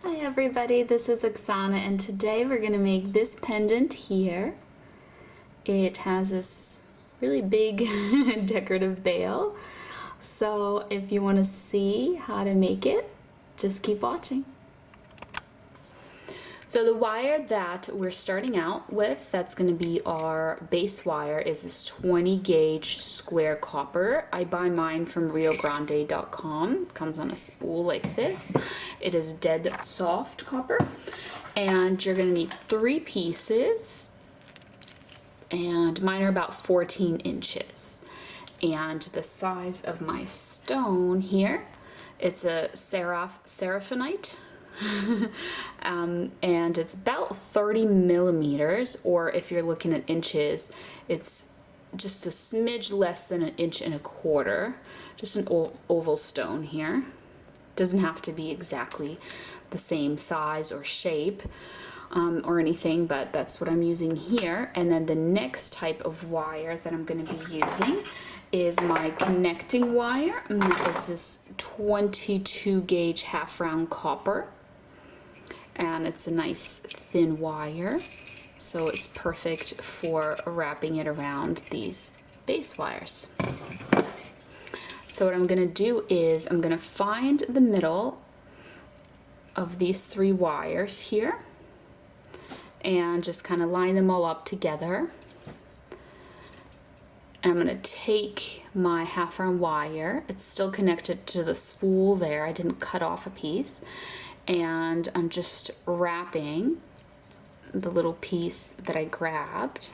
Hi everybody, this is Oksana and today we're going to make this pendant here. It has this really big decorative bail. So if you want to see how to make it, just keep watching. So the wire that we're starting out with, that's going to be our base wire, is this 20 gauge square copper. I buy mine from riogrande.com. It comes on a spool like this. It is dead soft copper. And you're going to need 3 pieces. And mine are about 14 inches. And the size of my stone here, it's a Seraphinite. And it's about 30 millimeters, or if you're looking at inches, it's just a smidge less than 1.25 inches. Just an oval stone here. Doesn't have to be exactly the same size or shape or anything, but that's what I'm using here. And then the next type of wire that I'm going to be using is my connecting wire, and that is this 22 gauge half round copper. And it's a nice thin wire, so it's perfect for wrapping it around these base wires. So what I'm going to do is I'm going to find the middle of these 3 wires here and just kind of line them all up together. And I'm going to take my half round wire, it's still connected to the spool there, I didn't cut off a piece, and I'm just wrapping the little piece that I grabbed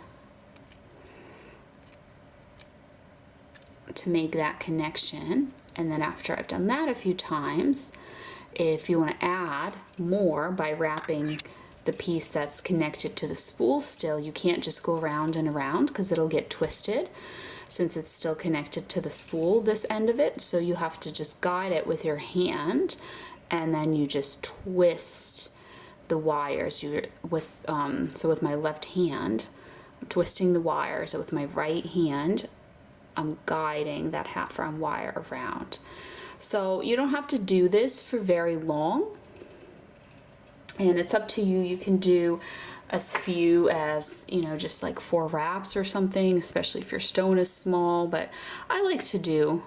to make that connection. And then after I've done that a few times, if you want to add more by wrapping the piece that's connected to the spool still, you can't just go around and around because it'll get twisted since it's still connected to the spool, this end of it. So you have to just guide it with your hand, and then you just twist the wires. So with my left hand, I'm twisting the wires. So with my right hand, I'm guiding that half round wire around. So you don't have to do this for very long, and it's up to you. You can do as few as, just like 4 wraps or something, especially if your stone is small, but I like to do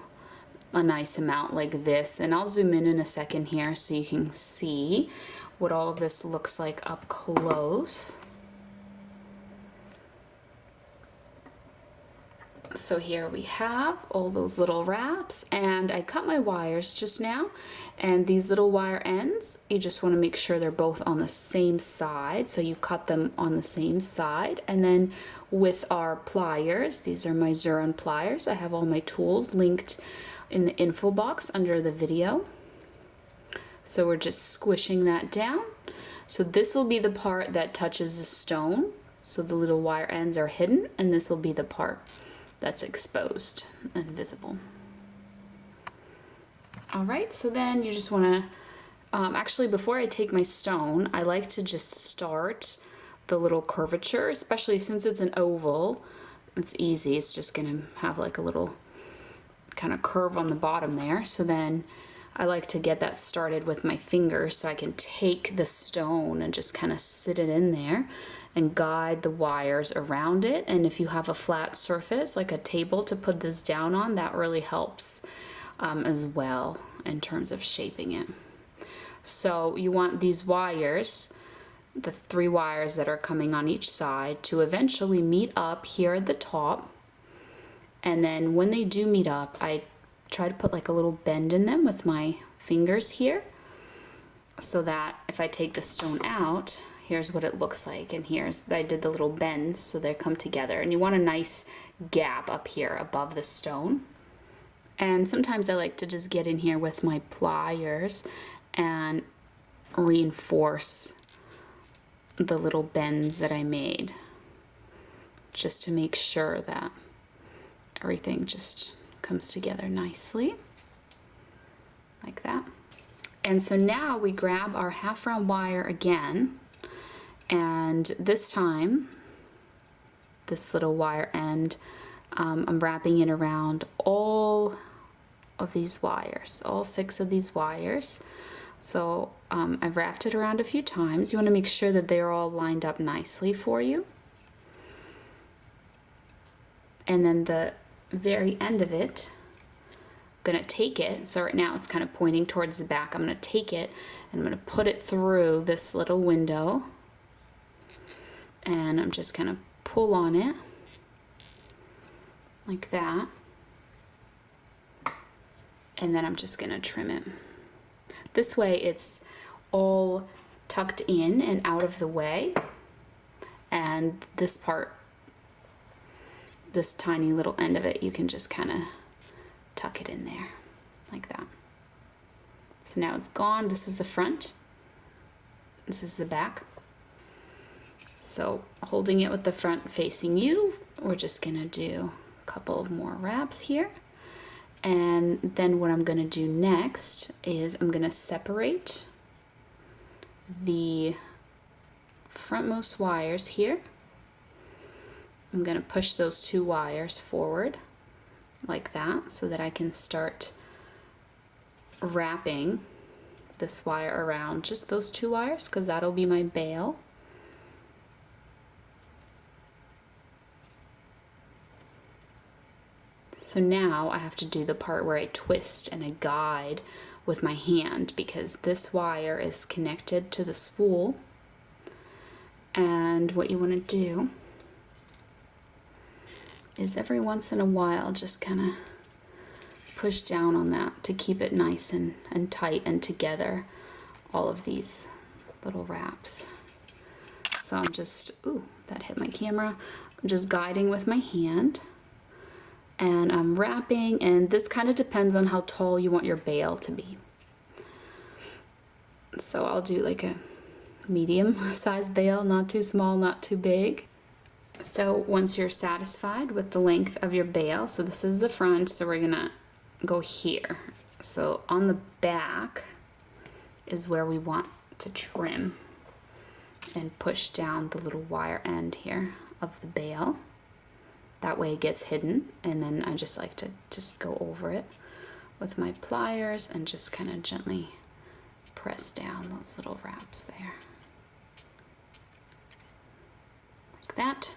a nice amount like this, and I'll zoom in a second here so you can see what all of this looks like up close. So here we have all those little wraps, and I cut my wires just now, and these little wire ends, you just want to make sure they're both on the same side, so you cut them on the same side. And then with our pliers, these are my Zuron pliers, I have all my tools linked in the info box under the video. So we're just squishing that down. So this will be the part that touches the stone, so the little wire ends are hidden, and this will be the part that's exposed and visible. All right, so then you just want to actually, before I take my stone, I like to just start the little curvature, especially since it's an oval. It's easy, it's just gonna have like a little kind of curve on the bottom there. So then I like to get that started with my fingers so I can take the stone and just kind of sit it in there and guide the wires around it. And if you have a flat surface like a table to put this down on, that really helps as well in terms of shaping it. So you want these wires, the 3 wires that are coming on each side, to eventually meet up here at the top. And then when they do meet up, I try to put like a little bend in them with my fingers here, so that if I take the stone out, here's what it looks like, and I did the little bends so they come together. And you want a nice gap up here above the stone. And sometimes I like to just get in here with my pliers and reinforce the little bends that I made, just to make sure that everything just comes together nicely like that. And so now we grab our half round wire again, and this time this little wire end, I'm wrapping it around all of these wires, all 6 of these wires. So I've wrapped it around a few times. You want to make sure that they're all lined up nicely for you. And then the very end of it, I'm gonna take it, so right now it's kind of pointing towards the back. I'm gonna take it and I'm gonna put it through this little window, and I'm just gonna pull on it like that, and then I'm just gonna trim it. This way it's all tucked in and out of the way, and this part, this tiny little end of it, you can just kind of tuck it in there like that. So now it's gone. This is the front, this is the back. So holding it with the front facing you, we're just gonna do a couple of more wraps here. And then what I'm gonna do next is I'm gonna separate the frontmost wires here. I'm gonna push those 2 wires forward like that so that I can start wrapping this wire around just those 2 wires, because that'll be my bail. So now I have to do the part where I twist and I guide with my hand, because this wire is connected to the spool. And what you want to do is every once in a while just kind of push down on that to keep it nice and tight and together, all of these little wraps. So I'm just, ooh, that hit my camera. I'm just guiding with my hand, and I'm wrapping, and this kind of depends on how tall you want your bail to be. So I'll do like a medium size bail, not too small, not too big. So once you're satisfied with the length of your bail, so this is the front, so we're gonna go here. So on the back is where we want to trim and push down the little wire end here of the bail. That way it gets hidden, and then I just like to just go over it with my pliers and just kind of gently press down those little wraps there. Like that.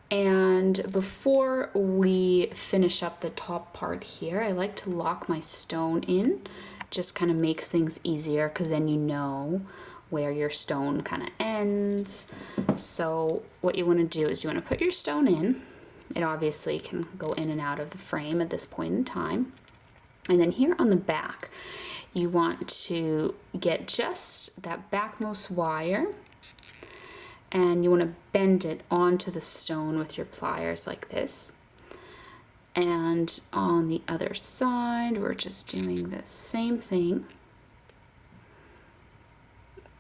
And before we finish up the top part here, I like to lock my stone in. Just kind of makes things easier, because then you know where your stone kind of ends. So what you want to do is you want to put your stone in. It obviously can go in and out of the frame at this point in time. And then here on the back, you want to get just that backmost wire, and you want to bend it onto the stone with your pliers like this. And on the other side, we're just doing the same thing.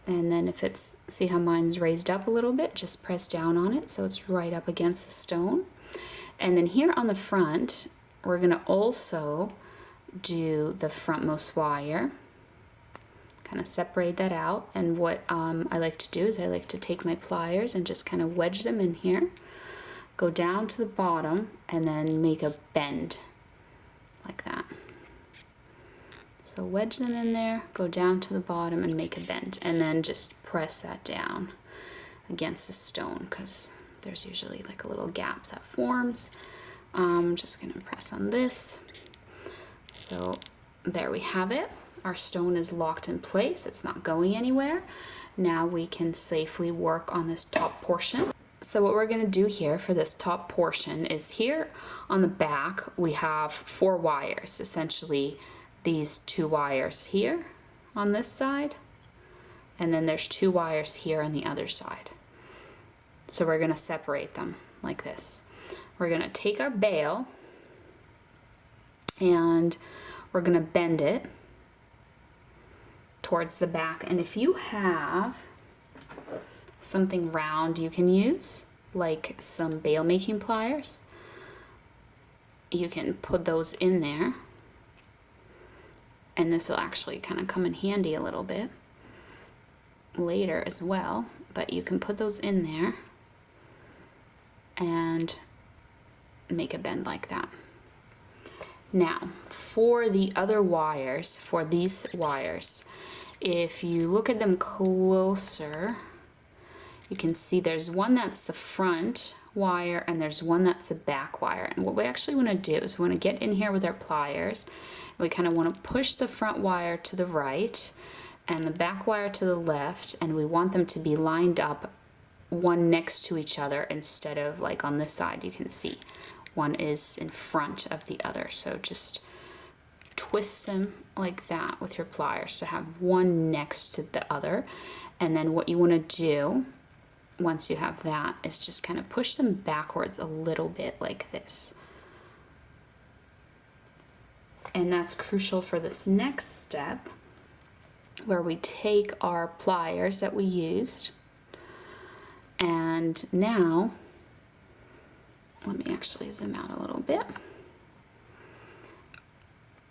And then if it's, see how mine's raised up a little bit, just press down on it so it's right up against the stone. And then here on the front, we're gonna also do the frontmost wire, kind of separate that out. And what I like to do is I like to take my pliers and just kind of wedge them in here, go down to the bottom, and then make a bend like that. So wedge them in there, go down to the bottom and make a bend, and then just press that down against the stone, because there's usually like a little gap that forms. I'm just gonna press on this. So there we have it. Our stone is locked in place, it's not going anywhere. Now we can safely work on this top portion. So what we're gonna do here for this top portion is, here on the back we have 4 wires, essentially these 2 wires here on this side, and then there's 2 wires here on the other side. So we're gonna separate them like this. We're gonna take our bail and we're gonna bend it towards the back. And if you have something round you can use, like some bail making pliers, you can put those in there, and this will actually kind of come in handy a little bit later as well. But you can put those in there and make a bend like that. Now for the other wires, for these wires, If you look at them closer, you can see there's one that's the front wire and there's one that's the back wire. And what we actually want to do is we want to get in here with our pliers. We kind of want to push the front wire to the right and the back wire to the left, and we want them to be lined up one next to each other instead of like on this side. You can see one is in front of the other. So just twist them like that with your pliers to have one next to the other. And then what you want to do once you have that is just kind of push them backwards a little bit like this. And that's crucial for this next step, where we take our pliers that we used, and now let me actually zoom out a little bit.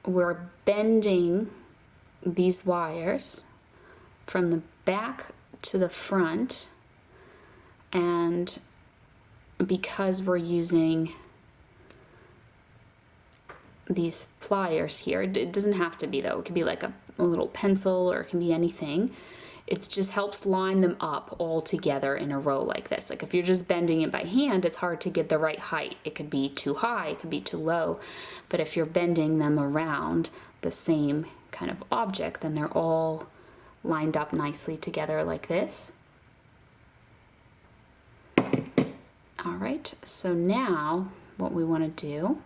We're bending these wires from the back to the front, and because we're using these pliers here, it doesn't have to be though, it could be like a little pencil or it can be anything. It just helps line them up all together in a row like this. Like if you're just bending it by hand, it's hard to get the right height. It could be too high, it could be too low. But if you're bending them around the same kind of object, then they're all lined up nicely together like this. All right, so now what we want to do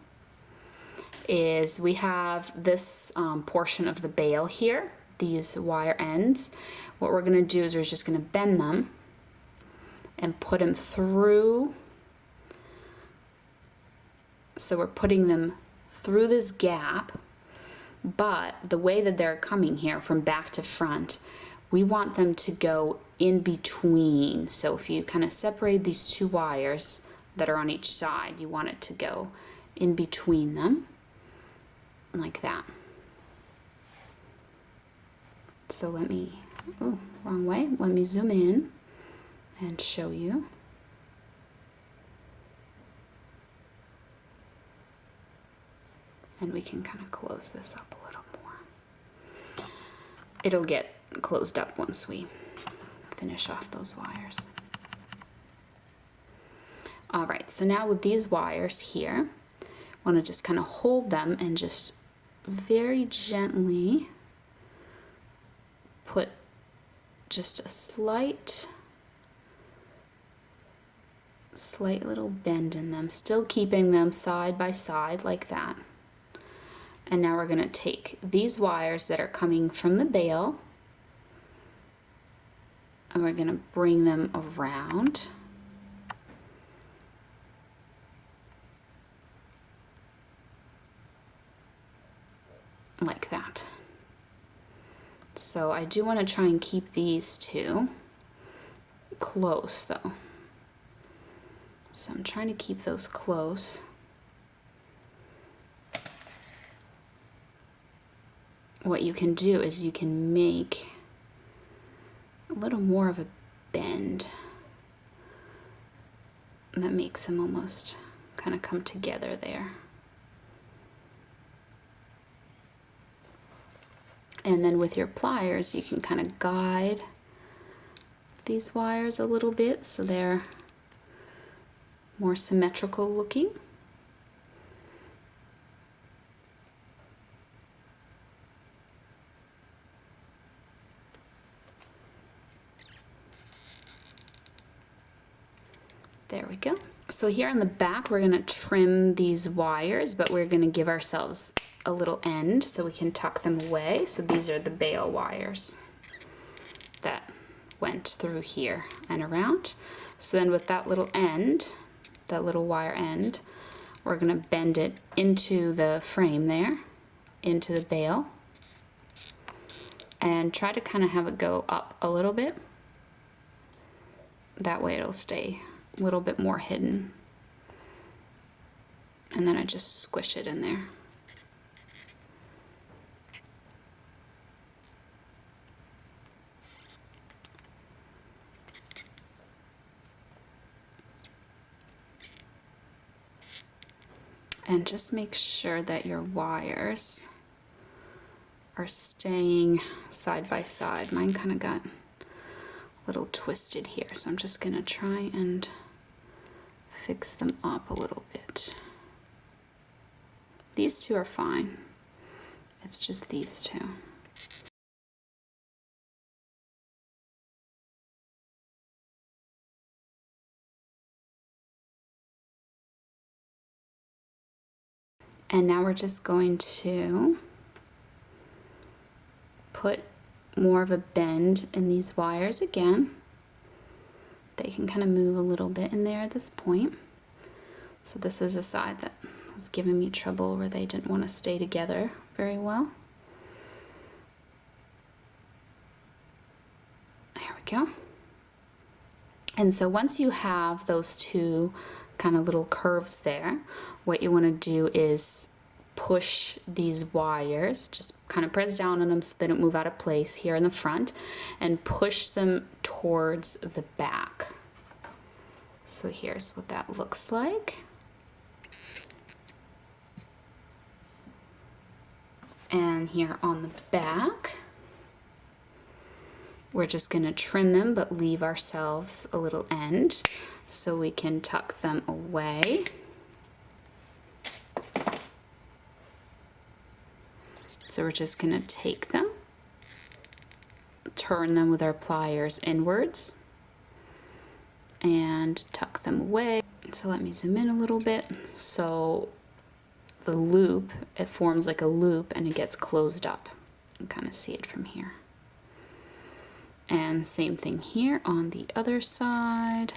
is we have this portion of the bail here, these wire ends. What we're going to do is we're just going to bend them and put them through. So we're putting them through this gap, but the way that they're coming here from back to front, we want them to go in between. So if you kind of separate these two wires that are on each side, you want it to go in between them like that. So let me, oh, wrong way. Let me zoom in and show you. And we can kind of close this up a little more. It'll get closed up once we finish off those wires. All right, so now with these wires here, I want to just kind of hold them and just very gently put just a slight little bend in them, still keeping them side by side like that. And now we're going to take these wires that are coming from the bail and we're going to bring them around. Like that. So I do want to try and keep these two close though. So I'm trying to keep those close. What you can do is you can make a little more of a bend. And that makes them almost kind of come together there. And then with your pliers, you can kind of guide these wires a little bit so they're more symmetrical looking. There we go. So here on the back, we're going to trim these wires, but we're going to give ourselves a little end so we can tuck them away. So these are the bail wires that went through here and around. So then with that little end, that little wire end, we're going to bend it into the frame there, into the bail, and try to kind of have it go up a little bit. That way it'll stay a little bit more hidden. And then I just squish it in there. And just make sure that your wires are staying side by side. Mine kind of got a little twisted here, so I'm just gonna try and fix them up a little bit. These two are fine. It's just these two. And now we're just going to put more of a bend in these wires again. They can kind of move a little bit in there at this point. So this is a side that was giving me trouble where they didn't want to stay together very well. There we go. And so once you have those two kind of little curves there, what you want to do is push these wires, just kind of press down on them so they don't move out of place here in the front, and push them towards the back. So here's what that looks like. And here on the back, we're just going to trim them but leave ourselves a little end so we can tuck them away. So we're just going to take them, turn them with our pliers inwards, and tuck them away. So let me zoom in a little bit. So the loop, it forms like a loop and it gets closed up. You can kind of see it from here. And same thing here on the other side.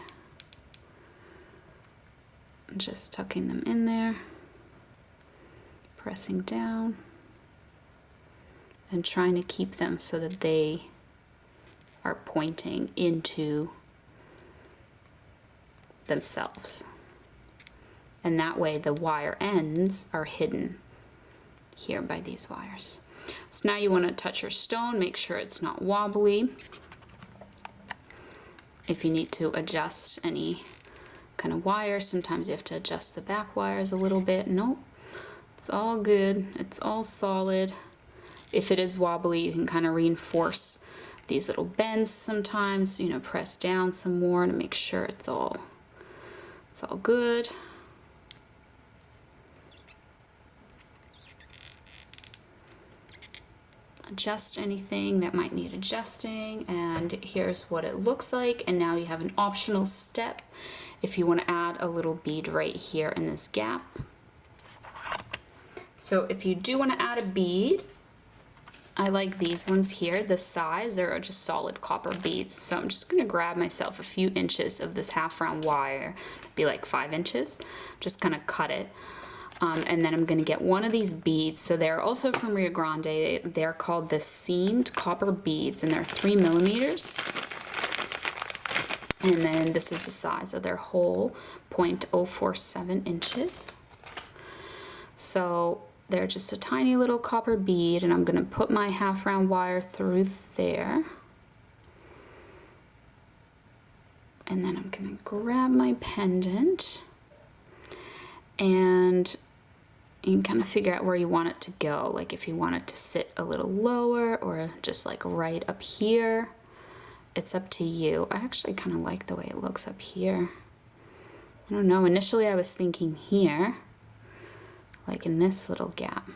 Just tucking them in there, pressing down, and trying to keep them so that they are pointing into themselves. And that way the wire ends are hidden here by these wires. So now you want to touch your stone, make sure it's not wobbly. If you need to adjust any kind of wires, sometimes you have to adjust the back wires a little bit. Nope, it's all good, it's all solid. If it is wobbly, you can kind of reinforce these little bends sometimes, you know, press down some more to make sure it's all good. Adjust anything that might need adjusting, and here's what it looks like. And now you have an optional step if you want to add a little bead right here in this gap. So if you do want to add a bead, I like these ones here, the size, they're just solid copper beads. So I'm just gonna grab myself a few inches of this half round wire, be like 5 inches, just kind of cut it. And then I'm gonna get one of these beads. So they're also from Rio Grande. They're called the seamed copper beads, and they're 3 millimeters. And then this is the size of their hole, 0.047 inches. So they're just a tiny little copper bead, and I'm gonna put my half round wire through there. And then I'm gonna grab my pendant, and you can kind of figure out where you want it to go. Like if you want it to sit a little lower or just like right up here, it's up to you. I actually kind of like the way it looks up here. I don't know, initially I was thinking here, like in this little gap.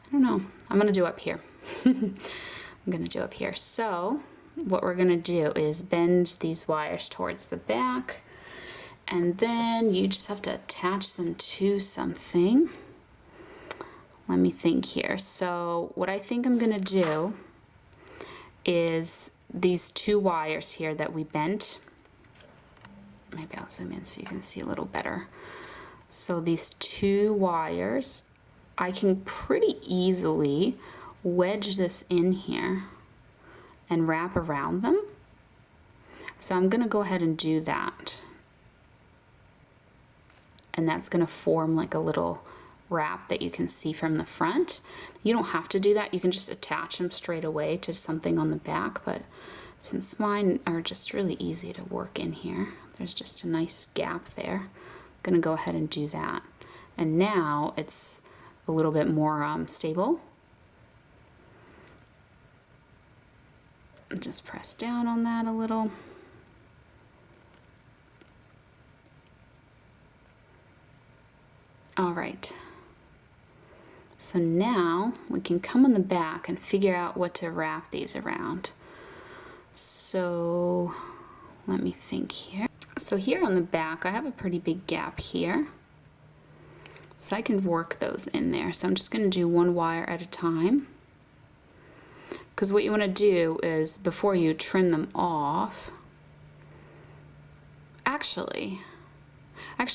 I don't know, I'm gonna do up here. I'm gonna do up here. So what we're gonna do is bend these wires towards the back, and then you just have to attach them to something. Let me think here. So what I think I'm gonna do is these 2 wires here that we bent. Maybe I'll zoom in so you can see a little better. So these 2 wires, I can pretty easily wedge this in here and wrap around them. So I'm gonna go ahead and do that. And that's gonna form like a little wrap that you can see from the front. You don't have to do that, you can just attach them straight away to something on the back, but since mine are just really easy to work in here, there's just a nice gap there. I'm gonna go ahead and do that. And now it's a little bit more stable. Just press down on that a little. All right. So now we can come on the back and figure out what to wrap these around. So let me think here. So here on the back, I have a pretty big gap here. So I can work those in there. So I'm just going to do one wire at a time. Because what you want to do is, before you trim them off, actually,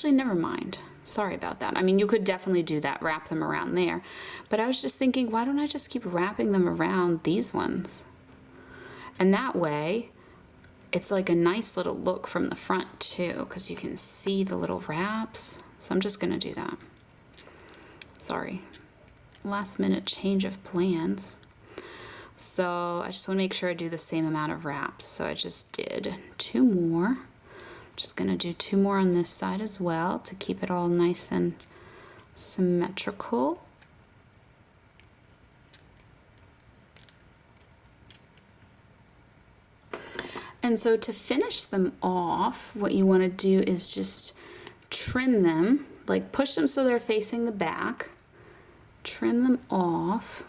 never mind. Sorry about that. I mean, you could definitely do that, wrap them around there. But I was just thinking, why don't I just keep wrapping them around these ones? And that way, it's like a nice little look from the front too, because you can see the little wraps. So I'm just going to do that. Sorry. Last minute change of plans. So I just want to make sure I do the same amount of wraps. So I just did 2 more. Just going to do 2 more on this side as well to keep it all nice and symmetrical. And so to finish them off, what you want to do is just trim them, like push them so they're facing the back, trim them off,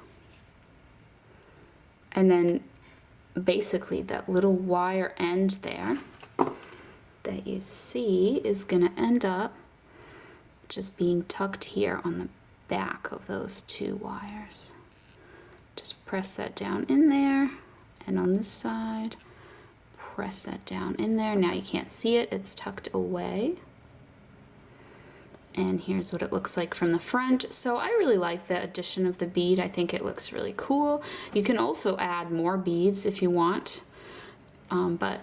and then basically that little wire end there that you see is going to end up just being tucked here on the back of those 2 wires. Just press that down in there, and on this side, press that down in there. Now you can't see it, it's tucked away. And here's what it looks like from the front. So I really like the addition of the bead. I think it looks really cool. You can also add more beads if you want, but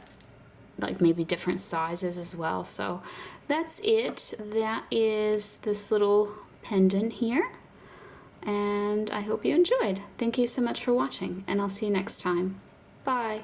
like maybe different sizes as well. So that's it. That is this little pendant here. And I hope you enjoyed. Thank you so much for watching, and I'll see you next time. Bye.